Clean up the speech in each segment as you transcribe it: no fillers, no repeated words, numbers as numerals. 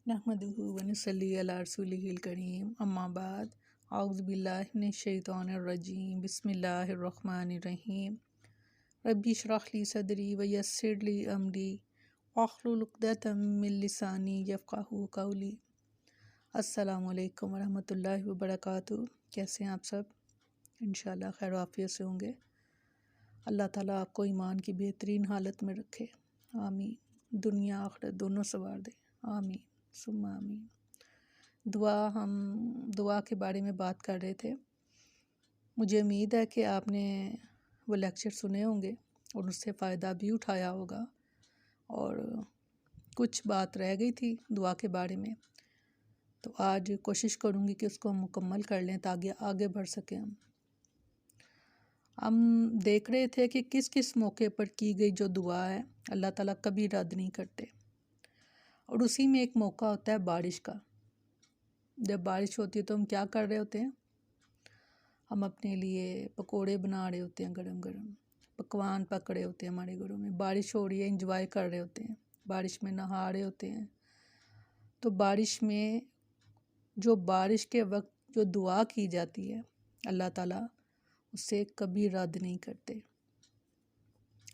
नहमदुहु व नसल्ली अला रसूलिहिल करीम अम्मा बाद औज़ु बिल्लाहि मिनश शैतानिर रजीम बिस्मिल्लाहिर रहमानिर रहीम रब्बि इश्रह ली सदरी व यस्सिर ली अमरी वाहलुल उक़दतम मिन लिसानी यफ़क़हू क़ौली। अस्सलामु अलैकुम व रहमतुल्लाहि व बरकातुहू। कैसे हैं आप सब? इंशाअल्लाह खैर आफ़ियत से होंगे। अल्लाह ताला आपको ईमान की बेहतरीन हालत में रखे, आमीन। दुनिया आखिरत दोनों सवार दे, आमीन सुम्मा आमीन। हम दुआ के बारे में बात कर रहे थे। मुझे उम्मीद है कि आपने वो लेक्चर सुने होंगे और उससे फ़ायदा भी उठाया होगा, और कुछ बात रह गई थी दुआ के बारे में, तो आज कोशिश करूँगी कि उसको हम मुकम्मल कर लें ताकि आगे बढ़ सकें। हम देख रहे थे कि किस किस मौके पर की गई जो दुआ है अल्लाह ताला कभी रद्द नहीं करते, और उसी में एक मौका होता है बारिश का। जब बारिश होती है तो हम क्या कर रहे होते हैं? हम अपने लिए पकोड़े बना रहे होते हैं, गरम गरम पकवान पक रहे होते हैं हमारे घरों में। बारिश हो रही है, एंजॉय कर रहे होते हैं, बारिश में नहा रहे होते हैं। तो बारिश में जो बारिश के वक्त जो दुआ की जाती है अल्लाह ताला उसे कभी रद्द नहीं करते,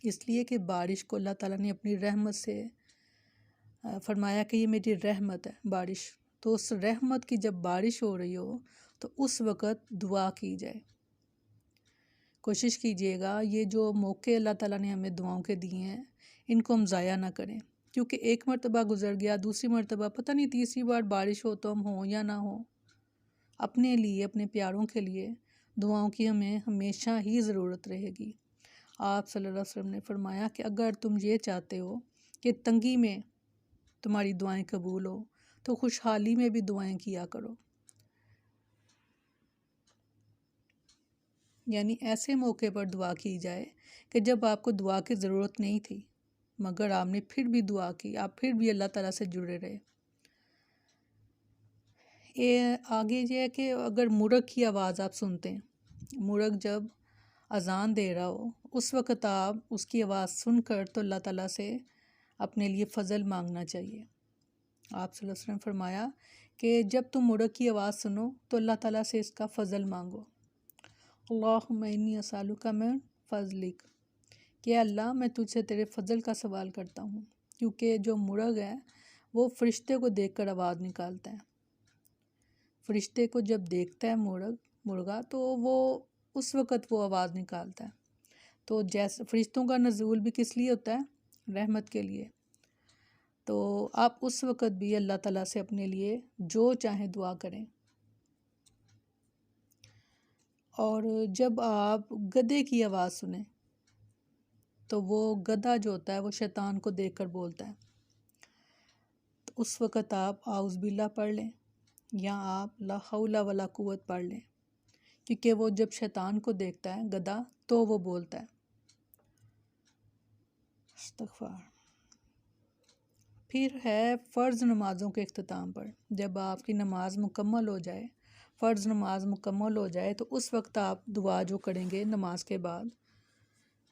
इसलिए कि बारिश को अल्लाह ताला ने अपनी रहमत से फरमाया कि ये मेरी रहमत है बारिश। तो उस रहमत की जब बारिश हो रही हो तो उस वक़्त दुआ की जाए। कोशिश कीजिएगा ये जो मौके अल्लाह ताला ने हमें दुआओं के दिए हैं इनको हम ज़ाया ना करें, क्योंकि एक मरतबा गुज़र गया, दूसरी मरतबा पता नहीं तीसरी बार बारिश हो तो हम हो या ना हो। अपने लिए, अपने प्यारों के लिए दुआओं की हमें हमेशा ही ज़रूरत रहेगी। आप सल्लल्लाहु अलैहि वसल्लम ने फरमाया कि अगर तुम ये चाहते हो कि तंगी में तुम्हारी दुआएं कबूल हो तो खुशहाली में भी दुआएं किया करो। यानी ऐसे मौके पर दुआ की जाए कि जब आपको दुआ की ज़रूरत नहीं थी मगर आपने फिर भी दुआ की, आप फिर भी अल्लाह ताला से जुड़े रहे। ये आगे ये है कि अगर मुर्ग की आवाज़ आप सुनते हैं, मुर्ग जब अज़ान दे रहा हो उस वक़्त आप उसकी आवाज़ सुनकर तो अल्लाह ताला से अपने लिए फ़ज़ल मांगना चाहिए। आप सल्लल्लाहु अलैहि वसल्लम फरमाया कि जब तुम मुर्ग की आवाज़ सुनो तो अल्लाह ताला से इसका फ़ज़ल मांगो। अल्लाहुम्मा इन्नी अस्अलुका मिन फ़ज़लिक, कि अल्लाह मैं तुझसे तेरे फ़ज़ल का सवाल करता हूँ, क्योंकि जो मुर्ग है वो फ़रिश्ते को देखकर आवाज़ निकालता है। फ़रिश्ते को जब देखता है मुर्गा तो वो उस वक़्त वो आवाज़ निकालता है। तो जैसे फ़रिश्तों का नज़ूल भी किस लिए होता है? रहमत के लिए। तो आप उस वक़्त भी अल्लाह ताला से अपने लिए जो चाहें दुआ करें। और जब आप गधे की आवाज़ सुने तो वो गधा जो होता है वो शैतान को देखकर बोलता है, तो उस वक़्त आप आउज़ बिल्लाह पढ़ लें या आप ला हौला वला कुव्वत पढ़ लें, क्योंकि वो जब शैतान को देखता है गधा तो वो बोलता है इस्तग़फ़ार। फिर है फ़र्ज़ नमाज़ों के अख्तिताम पर। जब आपकी नमाज मुकम्मल हो जाए, फ़र्ज़ नमाज मुकम्मल हो जाए तो उस वक्त आप दुआ जो करेंगे नमाज के बाद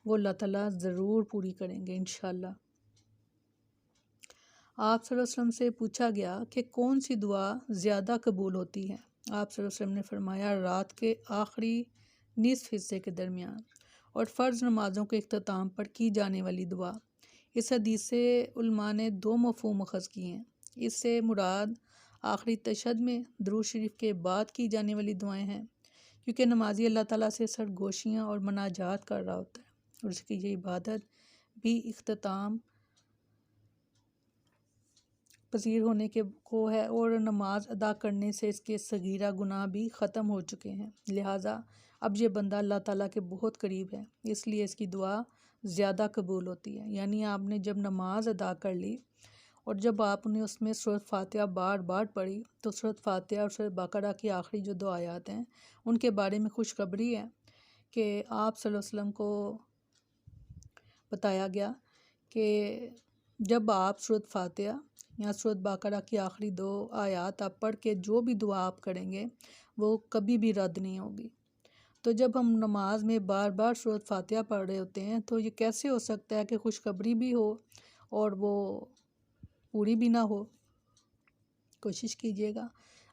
वो अल्लाह ताला ज़रूर पूरी करेंगे इंशाअल्लाह। आप सल्लल्लाहु अलैहि वसल्लम से पूछा गया कि कौन सी दुआ ज़्यादा कबूल होती है। आप सल्लल्लाहु अलैहि वसल्लम ने फरमाया रात के आखिरी निसफ़ हिस्से के दरमियान और फ़र्ज़ नमाज़ों के अख्तिताम पर की जाने वाली दुआ। इस हदीस से उलमा ने दो मफ़हूम अख़ज़ किए हैं। इससे मुराद आखिरी तशहद में दुरूद शरीफ के बाद की जाने वाली दुआएं हैं, क्योंकि नमाजी अल्लाह ताला से सरगोशियाँ और मनाजात कर रहा होता है और उसकी ये इबादत भी इख्तिताम पसीर होने के को है, और नमाज अदा करने से इसके सगीरा गुनाह भी ख़त्म हो चुके हैं। लिहाजा अब ये बंदा अल्लाह ताला के बहुत करीब है, इसलिए इसकी दुआ ज़्यादा कबूल होती है। यानी आपने जब नमाज अदा कर ली और जब आपने उसमें सूरत फ़ातिहा बार बार पढ़ी तो सूरत फ़ातिहा और सूरत बकरा की आखिरी जो दो आयात हैं उनके बारे में खुशखबरी है कि आप सल्लल्लाहु अलैहि वसल्लम को बताया गया कि जब आप सूरत फ़ातिहा या सूरत बकरा की आखिरी दो आयात आप पढ़ के जो भी दुआ आप करेंगे वो कभी भी रद्द नहीं होगी। तो जब हम नमाज में बार बार सूरत फ़ातिहा पढ़ रहे होते हैं तो ये कैसे हो सकता है कि खुशखबरी भी हो और वो पूरी भी ना हो। کوشش کیجیے گا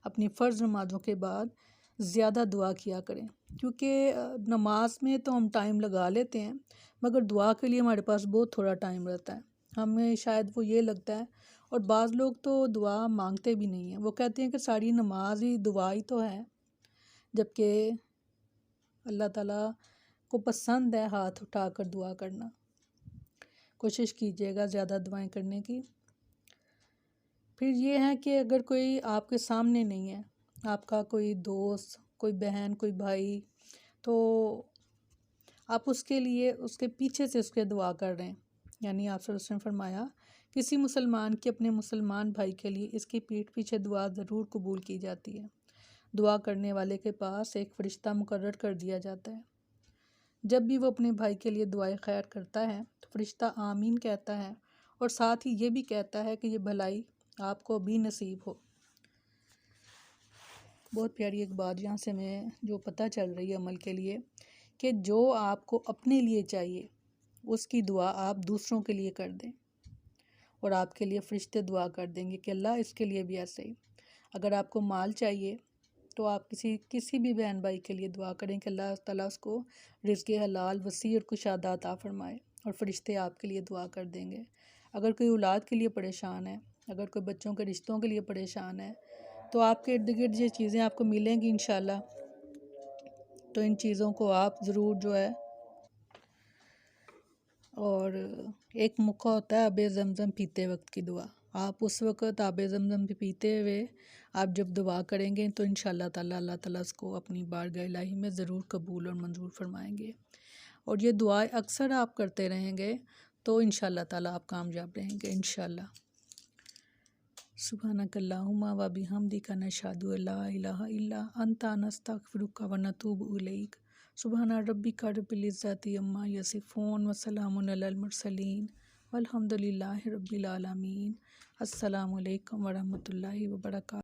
اپنی فرض نمازوں کے بعد زیادہ دعا کیا کریں، کیونکہ نماز میں تو ہم ٹائم لگا لیتے ہیں مگر دعا کے لیے ہمارے پاس بہت تھوڑا ٹائم رہتا ہے، ہمیں شاید وہ یہ لگتا ہے، اور بعض لوگ تو دعا مانگتے بھی نہیں ہیں، وہ کہتے ہیں کہ ساری نماز ہی دعا ہی تو ہے، جبکہ اللہ تعالیٰ کو پسند ہے ہاتھ اٹھا کر دعا کرنا۔ کوشش کیجیے گا زیادہ دعائیں کرنے کی۔ پھر یہ ہے کہ اگر کوئی آپ کے سامنے نہیں ہے، آپ کا کوئی دوست، کوئی بہن، کوئی بھائی، تو آپ اس کے لیے اس کے پیچھے سے اس کے دعا کر رہے ہیں، یعنی آپ صلی اللہ علیہ وسلم نے فرمایا کسی مسلمان کی اپنے مسلمان بھائی کے لیے اس کی پیٹھ پیچھے دعا ضرور قبول کی جاتی ہے، دعا کرنے والے کے پاس ایک فرشتہ مقرر کر دیا جاتا ہے، جب بھی وہ اپنے بھائی کے لیے دعائے خیر کرتا ہے تو فرشتہ آمین کہتا ہے اور ساتھ ہی یہ بھی کہتا ہے کہ یہ بھلائی آپ کو بھی نصیب ہو۔ بہت پیاری ایک بات یہاں سے میں جو پتہ چل رہی ہے عمل کے لیے، کہ جو آپ کو اپنے لیے چاہیے اس کی دعا آپ دوسروں کے لیے کر دیں، اور آپ کے لیے فرشتے دعا کر دیں گے کہ اللہ اس کے لیے بھی ایسے ہی۔ اگر آپ کو مال چاہیے تو آپ کسی بھی بہن بھائی کے لیے دعا کریں کہ اللہ تعالیٰ اس کو رزق حلال وسیع اور کشادہ عطا فرمائے، اور فرشتے آپ کے لیے دعا کر دیں گے۔ اگر کوئی اولاد کے لیے پریشان ہے، اگر کوئی بچوں کے رشتوں کے لیے پریشان ہے، تو آپ کے ارد گرد یہ چیزیں آپ کو ملیں گی انشاءاللہ، تو ان چیزوں کو آپ ضرور جو ہے۔ اور ایک موقع ہوتا ہے آب زمزم پیتے وقت کی دعا، آپ اس وقت آب زمزم پیتے ہوئے آپ جب دعا کریں گے تو انشاءاللہ تعالیٰ اللہ تعالیٰ اس کو اپنی بارگاہ الہی میں ضرور قبول اور منظور فرمائیں گے، اور یہ دعائیں اکثر آپ کرتے رہیں گے تو انشاءاللہ تعالیٰ آپ کامیاب رہیں گے انشاءاللہ۔ سبحانک اللہم و بحمدک نشہد ان لا الہ الا انت نستغفرک و نتوب الیک۔ سبحان ربک رب العزت عما یصفون وسلام علی المرسلین والحمد للہ رب العالمین۔ السلام علیکم ورحمۃ اللہ وبرکاتہ۔